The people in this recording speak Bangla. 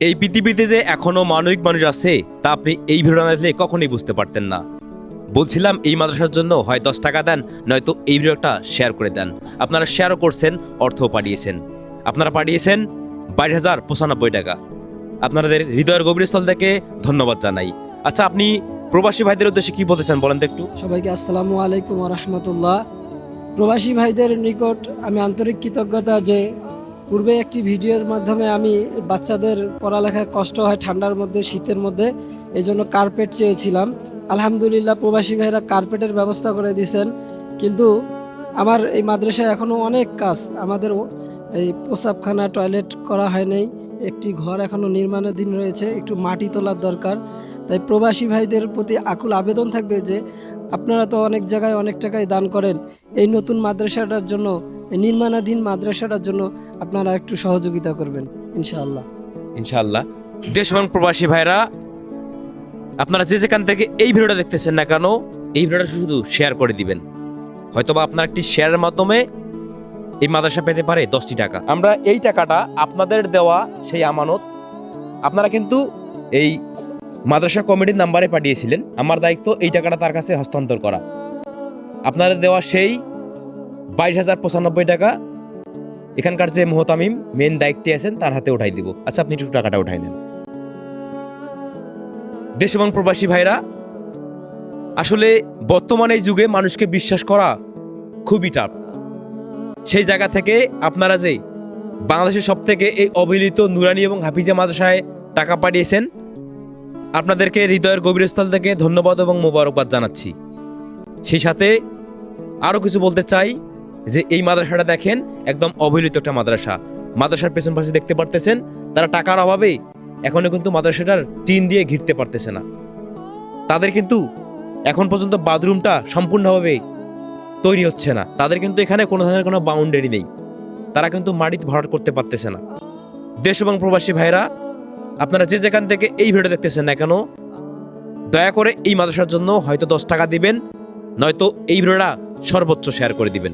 এই পৃথিবীতে যে এখনো মানবিক মানুষ আছে তা আপনি এই ভিডিও না দেখলে কখনোই বুঝতে পারতেন না। বলছিলাম এই মাদ্রাসার জন্য হয় 10 টাকা দেন, নয়তো এই ভিডিওটা শেয়ার করে দেন। আপনারা শেয়ারও করছেন, অর্থও পাঠিয়েছেন। আপনারা পাঠিয়েছেন 22,095 টাকা। আপনাদের হৃদয়ের গভীর স্থল থেকে ধন্যবাদ জানাই। আচ্ছা, আপনি প্রবাসী ভাইদের উদ্দেশ্যে কি বলতে চান বলেন তো একটু। সবাইকে আসসালামু আলাইকুম রহমতুল্লাহ। প্রবাসী ভাইদের নিকট আমি আন্তরিক কৃতজ্ঞতা যে পূর্বে একটি ভিডিওর মাধ্যমে আমি বাচ্চাদের পড়ালেখায় কষ্ট হয় ঠান্ডার মধ্যে, শীতের মধ্যে, এই জন্য কার্পেট চেয়েছিলাম। আলহামদুলিল্লাহ প্রবাসী ভাইরা কার্পেটের ব্যবস্থা করে দিয়েছেন। কিন্তু আমার এই মাদ্রাসায় এখনও অনেক কাজ, আমাদের এই প্রসাবখানা টয়লেট করা হয় নাই, একটি ঘর এখনও নির্মাণাধীন রয়েছে, একটু মাটি তোলার দরকার। তাই প্রবাসী ভাইদের প্রতি আকুল আবেদন থাকবে যে আপনারা তো অনেক জায়গায় অনেক টাকায় দান করেন, এই নতুন মাদ্রাসাটার জন্য, এই নির্মাণাধীন মাদ্রাসাটার জন্য আপনারা একটু সহযোগিতা করবেন ইনশাআল্লাহ। ইনশাআল্লাহ। দেশ এবং প্রবাসী ভাইরা, আপনারা যে যেখান থেকে এই ভিডিওটা দেখতেছেন না কেন, এই ভিডিওটা শুধু শেয়ার করে দিবেন। হয়তোবা আপনার একটি শেয়ারের মাধ্যমে এই মাদ্রাসা পেতে পারে 10টি টাকা। আমরা এই টাকাটা আপনাদের দেওয়া সেই আমানত আপনারা কিন্তু এই মাদ্রাসা কমিটির নাম্বারে পাঠিয়েছিলেন। আমার দায়িত্ব এই টাকাটা তার কাছে হস্তান্তর করা। আপনাদের দেওয়া সেই 22,095 টাকা এখানকার যে মোহতামিম মেন দায়িত্বে আছেন তার হাতে উঠাই দিব। আচ্ছা, আপনি একটু টাকাটা উঠাই দেন। দেশ এবং প্রবাসী ভাইরা, আসলে বর্তমানে এই যুগে মানুষকে বিশ্বাস করা খুবই টাফ। সেই জায়গা থেকে আপনারা যে বাংলাদেশের সব থেকে এই অবহেলিত নুরানি এবং হাফিজা মাদ্রাসায় টাকা পাঠিয়েছেন, আপনাদেরকে হৃদয়ের গভীর স্থল থেকে ধন্যবাদ এবং মোবারকবাদ জানাচ্ছি। সেই সাথে আরও কিছু বলতে চাই যে এই মাদ্রাসাটা দেখেন, একদম অবহেলিত একটা মাদ্রাসা। মাদ্রাসার পেছন পাশে দেখতে পারতেছেন, তারা টাকার অভাবে এখনো কিন্তু মাদ্রাসাটার টিন দিয়ে ঘিরতে পারতেছে না। তাদের কিন্তু এখন পর্যন্ত বাথরুমটা সম্পূর্ণভাবে তৈরি হচ্ছে না। তাদের কিন্তু এখানে কোনো ধরনের কোনো বাউন্ডারি নেই। তারা কিন্তু মাটিতে ভরাট করতে পারতেছে না। দেশ এবং প্রবাসী ভাইরা, আপনারা যে যেখান থেকে এই ভিডিও দেখতেছেন না কেন, দয়া করে এই মাদ্রাসার জন্য হয়তো 10 টাকা দিবেন, নয়তো এই ভিডিওটা সর্বোচ্চ শেয়ার করে দিবেন।